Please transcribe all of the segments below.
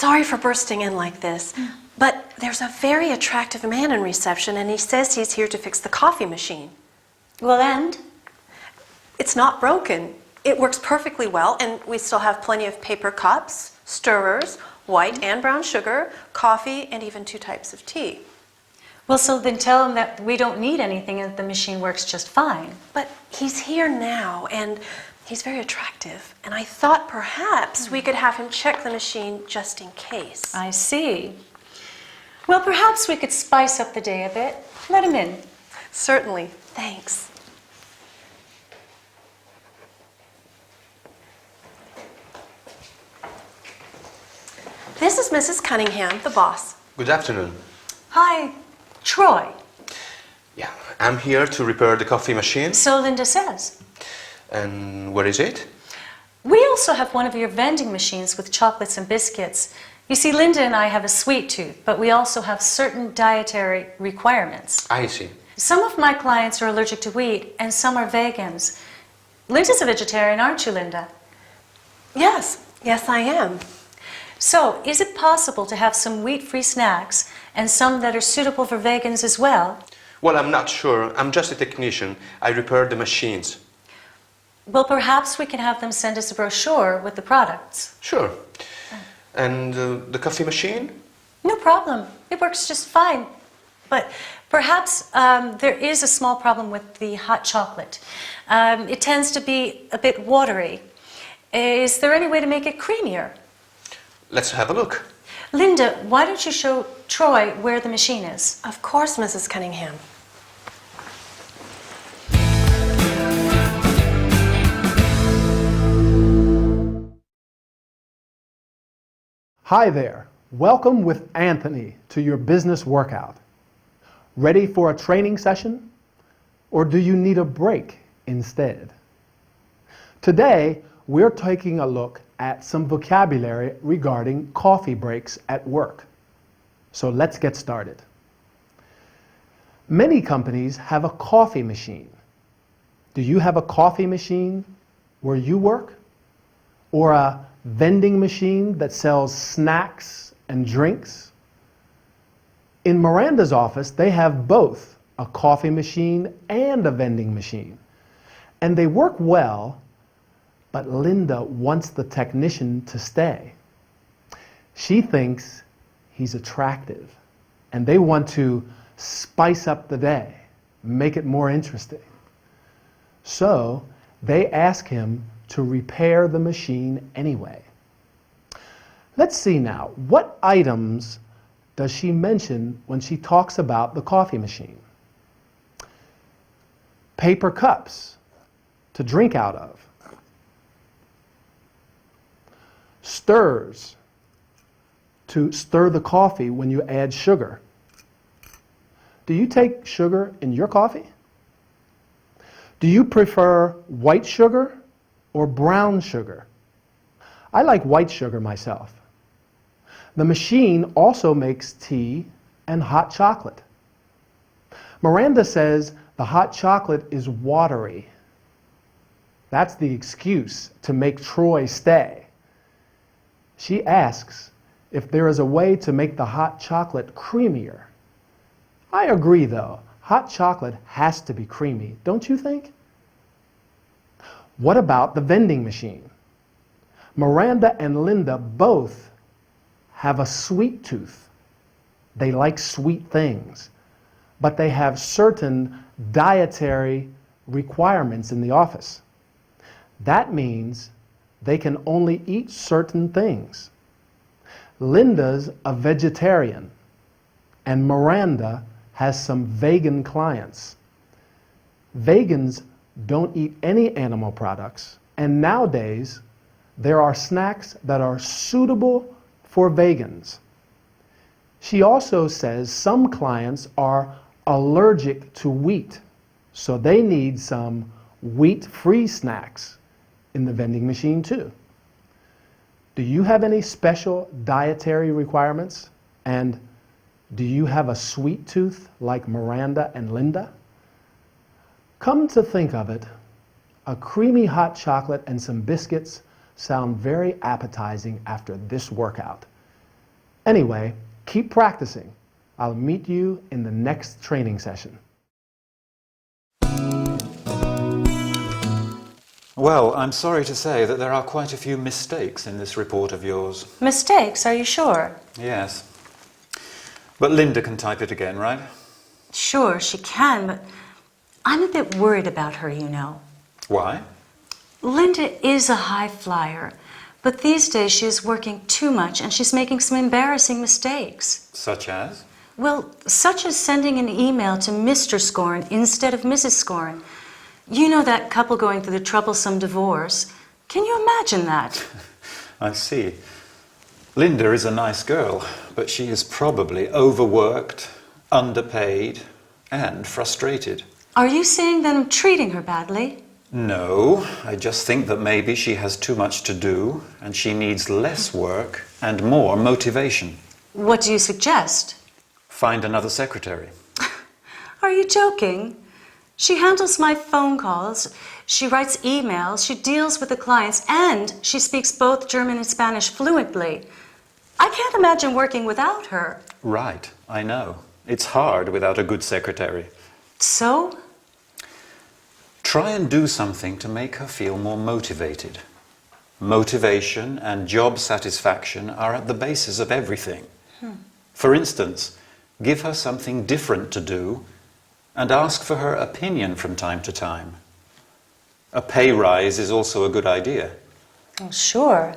Sorry for bursting in like this, but there's a very attractive man in reception and he says he's here to fix the coffee machine. Well, and? It's not broken. It works perfectly well, and we still have plenty of paper cups, stirrers, white and brown sugar, coffee, and even 2 types of tea. Well, so then tell him that we don't need anything and the machine works just fine. But he's here now, and he's very attractive, and I thought perhaps we could have him check the machine just in case. I see. Well, perhaps we could spice up the day a bit. Let him in. Certainly. Thanks. This is Mrs. Cunningham, the boss. Good afternoon. Hi, Troy. Yeah, I'm here to repair the coffee machine. So Linda says. And where is it? We also have one of your vending machines with chocolates and biscuits. You see, Linda and I have a sweet tooth, but we also have certain dietary requirements. I see. Some of my clients are allergic to wheat, and some are vegans. Linda's a vegetarian, aren't you, Linda? Yes, I am. So, is it possible to have some wheat-free snacks and some that are suitable for vegans as well? Well, I'm not sure. I'm just a technician. I repair the machines. Well, perhaps we can have them send us a brochure with the products. Sure. And the coffee machine? No problem. It works just fine. But perhaps there is a small problem with the hot chocolate. It tends to be a bit watery. Is there any way to make it creamier? Let's have a look. Linda, why don't you show Troy where the machine is? Of course, Mrs. Cunningham. Hi there. Welcome with Anthony to your business workout. Ready for a training session? Or do you need a break instead? Today, we're taking a look at some vocabulary regarding coffee breaks at work. So let's get started. Many companies have a coffee machine. Do you have a coffee machine where you work? Or a vending machine that sells snacks and drinks? In Miranda's office, they have both a coffee machine and a vending machine. And they work well, but Linda wants the technician to stay. She thinks he's attractive, and they want to spice up the day, make it more interesting. So they ask him to repair the machine anyway. Let's see now, what items does she mention when she talks about the coffee machine? Paper cups to drink out of. Stirs to stir the coffee when you add sugar. Do you take sugar in your coffee? Do you prefer white sugar or brown sugar? I like white sugar myself. The machine also makes tea and hot chocolate. Miranda says the hot chocolate is watery. That's the excuse to make Troy stay. She asks if there is a way to make the hot chocolate creamier. I agree though, hot chocolate has to be creamy, don't you think? What about the vending machine? Miranda and Linda both have a sweet tooth. They like sweet things, but they have certain dietary requirements in the office. That means they can only eat certain things. Linda's a vegetarian, and Miranda has some vegan clients. Vegans don't eat any animal products, and nowadays there are snacks that are suitable for vegans. She also says some clients are allergic to wheat, so they need some wheat-free snacks in the vending machine too. Do you have any special dietary requirements? And do you have a sweet tooth like Miranda and Linda? Come to think of it, a creamy hot chocolate and some biscuits sound very appetizing after this workout. Anyway, keep practicing. I'll meet you in the next training session. Well, I'm sorry to say that there are quite a few mistakes in this report of yours. Mistakes, are you sure? Yes. But Linda can type it again, right? Sure, she can, but I'm a bit worried about her, you know. Why? Linda is a high flyer, but these days she is working too much and she's making some embarrassing mistakes. Such as? Well, such as sending an email to Mr. Scorn instead of Mrs. Scorn. You know that couple going through the troublesome divorce. Can you imagine that? I see. Linda is a nice girl, but she is probably overworked, underpaid, and frustrated. Are you saying that I'm treating her badly? No, I just think that maybe she has too much to do and she needs less work and more motivation. What do you suggest? Find another secretary. Are you joking? She handles my phone calls, she writes emails, she deals with the clients, and she speaks both German and Spanish fluently. I can't imagine working without her. Right, I know. It's hard without a good secretary. So? Try and do something to make her feel more motivated. Motivation and job satisfaction are at the basis of everything. For instance, give her something different to do and ask for her opinion from time to time. A pay rise is also a good idea. Oh, sure.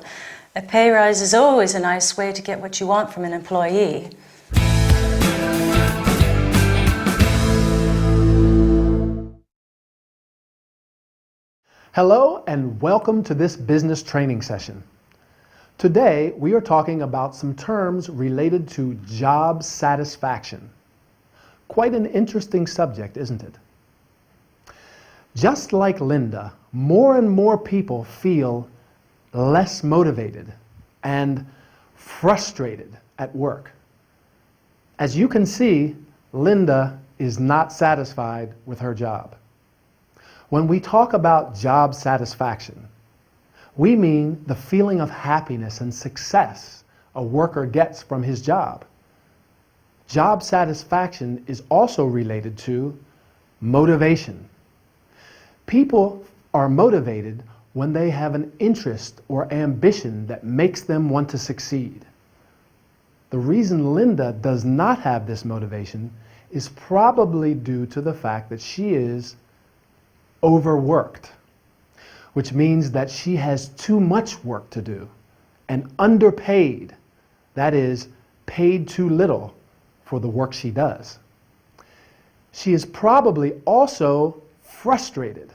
A pay rise is always a nice way to get what you want from an employee. Hello and welcome to this business training session. Today we are talking about some terms related to job satisfaction. Quite an interesting subject, isn't it? Just like Linda, more and more people feel less motivated and frustrated at work. As you can see, Linda is not satisfied with her job. When we talk about job satisfaction, we mean the feeling of happiness and success a worker gets from his job. Job satisfaction is also related to motivation. People are motivated when they have an interest or ambition that makes them want to succeed. The reason Linda does not have this motivation is probably due to the fact that she is overworked, which means that she has too much work to do, and underpaid, that is, paid too little for the work she does. She is probably also frustrated.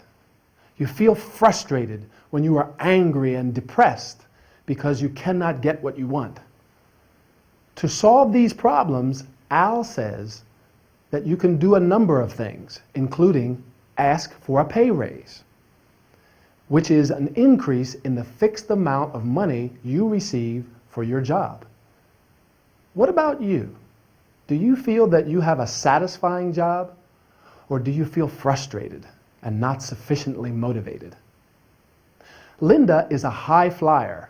You feel frustrated when you are angry and depressed because you cannot get what you want. To solve these problems, Al says that you can do a number of things, including ask for a pay raise, which is an increase in the fixed amount of money you receive for your job. What about you? Do you feel that you have a satisfying job, or do you feel frustrated and not sufficiently motivated? Linda is a high flyer.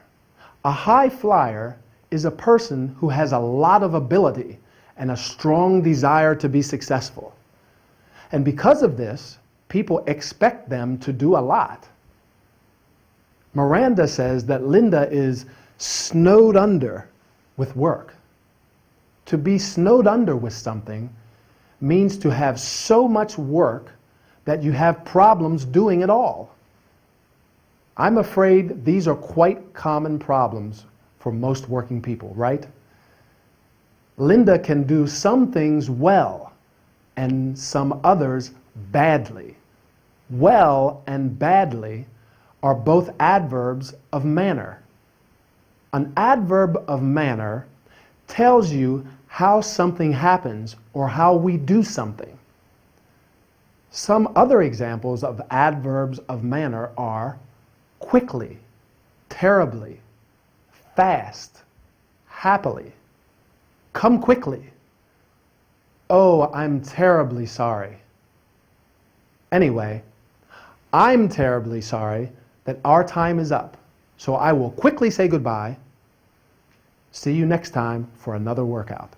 A high flyer is a person who has a lot of ability and a strong desire to be successful. And because of this, people expect them to do a lot. Miranda says that Linda is snowed under with work. To be snowed under with something means to have so much work that you have problems doing it all. I'm afraid these are quite common problems for most working people, right? Linda can do some things well and some others badly. Well and badly are both adverbs of manner. An adverb of manner tells you how something happens or how we do something. Some other examples of adverbs of manner are quickly, terribly, fast, happily, come quickly, oh, I'm terribly sorry. Anyway, I'm terribly sorry that our time is up, so I will quickly say goodbye. See you next time for another workout.